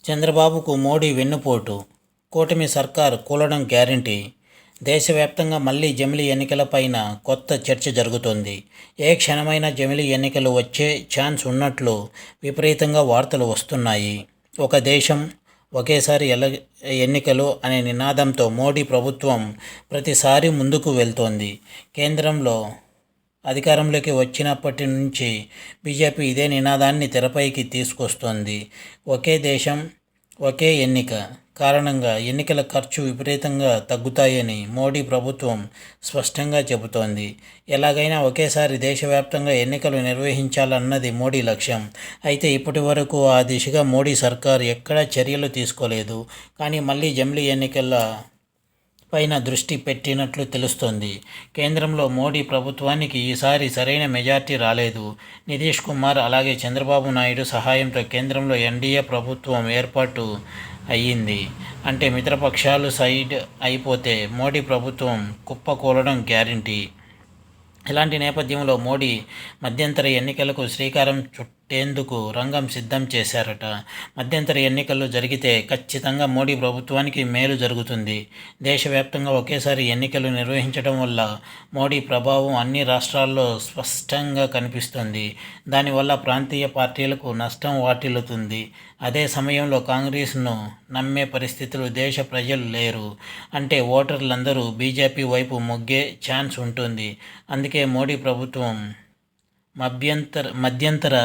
చంద్రబాబుకు మోడీ వెన్నుపోటు, కూటమి సర్కార్ కూలడం గ్యారంటీ. దేశవ్యాప్తంగా మళ్లీ జమిలి ఎన్నికలపైన కొత్త చర్చ జరుగుతోంది. ఏ క్షణమైనా జమిలి ఎన్నికలు వచ్చే ఛాన్స్ ఉన్నట్లు విపరీతంగా వార్తలు వస్తున్నాయి. ఒక దేశం ఒకేసారి ఎన్నికలు అనే నినాదంతో మోడీ ప్రభుత్వం ప్రతిసారి ముందుకు వెళ్తోంది. కేంద్రంలో అధికారంలోకి వచ్చినప్పటి నుంచి బీజేపీ ఇదే నినాదాన్ని తెరపైకి తీసుకొస్తోంది. ఒకే దేశం ఒకే ఎన్నిక కారణంగా ఎన్నికల ఖర్చు విపరీతంగా తగ్గుతాయని మోడీ ప్రభుత్వం స్పష్టంగా చెబుతోంది. ఎలాగైనా ఒకేసారి దేశవ్యాప్తంగా ఎన్నికలు నిర్వహించాలన్నది మోడీ లక్ష్యం. అయితే ఇప్పటి వరకు ఆ దిశగా మోడీ సర్కార్ ఎక్కడా చర్యలు తీసుకోలేదు. కానీ మళ్లీ జమిలి ఎన్నికల పైన దృష్టి పెట్టినట్లు తెలుస్తోంది. కేంద్రంలో మోడీ ప్రభుత్వానికి ఈసారి సరైన మెజార్టీ రాలేదు. నితీష్ కుమార్ అలాగే చంద్రబాబు నాయుడు సహాయంతో కేంద్రంలో ఎన్డీఏ ప్రభుత్వం ఏర్పాటు అయ్యింది. అంటే మిత్రపక్షాలు సైడ్ అయిపోతే మోడీ ప్రభుత్వం కుప్పకూలడం గ్యారంటీ. ఇలాంటి నేపథ్యంలో మోడీ మధ్యంతర ఎన్నికలకు శ్రీకారం చుట్టేందుకు రంగం సిద్ధం చేశారట. మధ్యంతర ఎన్నికలు జరిగితే ఖచ్చితంగా మోడీ ప్రభుత్వానికి మేలు జరుగుతుంది. దేశవ్యాప్తంగా ఒకేసారి ఎన్నికలు నిర్వహించడం వల్ల మోడీ ప్రభావం అన్ని రాష్ట్రాల్లో స్పష్టంగా కనిపిస్తుంది. దానివల్ల ప్రాంతీయ పార్టీలకు నష్టం వాటిల్లుతుంది. అదే సమయంలో కాంగ్రెస్ను నమ్మే పరిస్థితులు దేశ ప్రజలు లేరు. అంటే ఓటర్లందరూ బీజేపీ వైపు మొగ్గే ఛాన్స్ ఉంటుంది. అందుకే మోడీ ప్రభుత్వం మధ్యంతర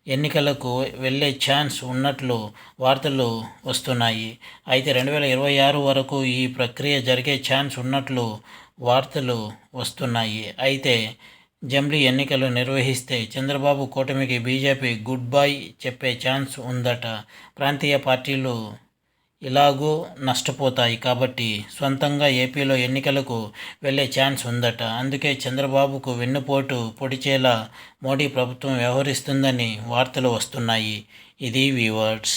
ఎన్నికలకు వెళ్లే ఛాన్స్ ఉన్నట్లు వార్తలు వస్తున్నాయి. అయితే 2026 వరకు ఈ ప్రక్రియ జరిగే ఛాన్స్ ఉన్నట్లు వార్తలు వస్తున్నాయి. అయితే జమిలి ఎన్నికలు నిర్వహిస్తే చంద్రబాబు కూటమికి బీజేపీ గుడ్ బై చెప్పే ఛాన్స్ ఉందట. ప్రాంతీయ పార్టీలు ఇలాగూ నష్టపోతాయి కాబట్టి సొంతంగా ఏపీలో ఎన్నికలకు వెళ్లే ఛాన్స్ ఉందట. అందుకే చంద్రబాబుకు వెన్నుపోటు పొడిచేలా మోడీ ప్రభుత్వం వ్యవహరిస్తుందని వార్తలు వస్తున్నాయి. ఇది వ్యూవర్స్.